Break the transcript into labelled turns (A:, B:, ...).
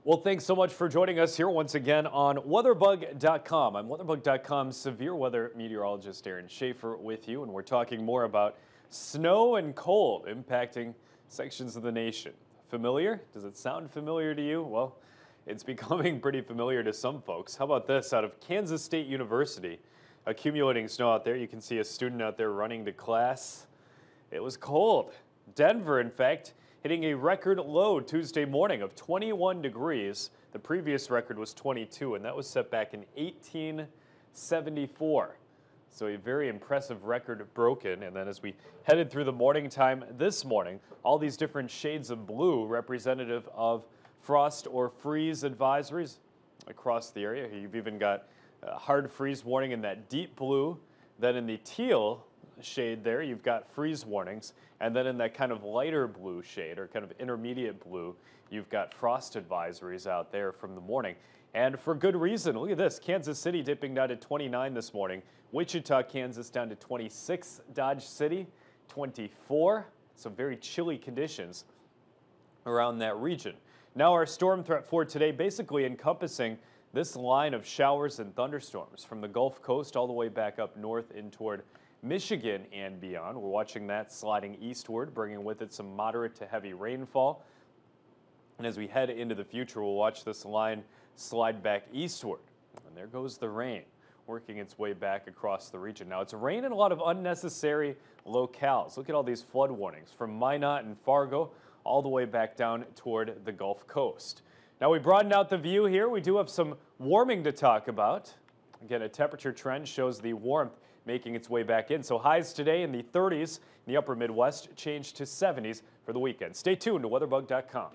A: Well, thanks so much for joining us here once again on weatherbug.com. I'm weatherbug.com's severe weather meteorologist Aaron Schaefer with you, and we're talking more about snow and cold impacting sections of the nation. Familiar? Does it sound familiar to you? Well, it's becoming pretty familiar to some folks. How about this? Out of Kansas State University, accumulating snow out there. You can see a student out there running to class. It was cold. Denver, in fact, hitting a record low Tuesday morning of 21 degrees. The previous record was 22, and that was set back in 1874. So a very impressive record broken. And then as we headed through the morning time this morning, all these different shades of blue representative of frost or freeze advisories across the area. You've even got a hard freeze warning in that deep blue. Then in the teal shade there, you've got freeze warnings. And then in that kind of lighter blue shade, or kind of intermediate blue, you've got frost advisories out there from the morning. And for good reason. Look at this. Kansas City dipping down to 29 this morning. Wichita, Kansas down to 26. Dodge City, 24. Some very chilly conditions around that region. Now our storm threat for today basically encompassing this line of showers and thunderstorms from the Gulf Coast all the way back up north in toward Michigan and beyond. We're watching that sliding eastward, bringing with it some moderate to heavy rainfall. And as we head into the future, we'll watch this line slide back eastward. And there goes the rain, working its way back across the region. Now, it's rain in a lot of unnecessary locales. Look at all these flood warnings from Minot and Fargo all the way back down toward the Gulf Coast. Now, we broadened out the view here. We do have some warming to talk about. Again, a temperature trend shows the warmth making its way back in. So highs today in the 30s in the upper Midwest, change to 70s for the weekend. Stay tuned to weatherbug.com.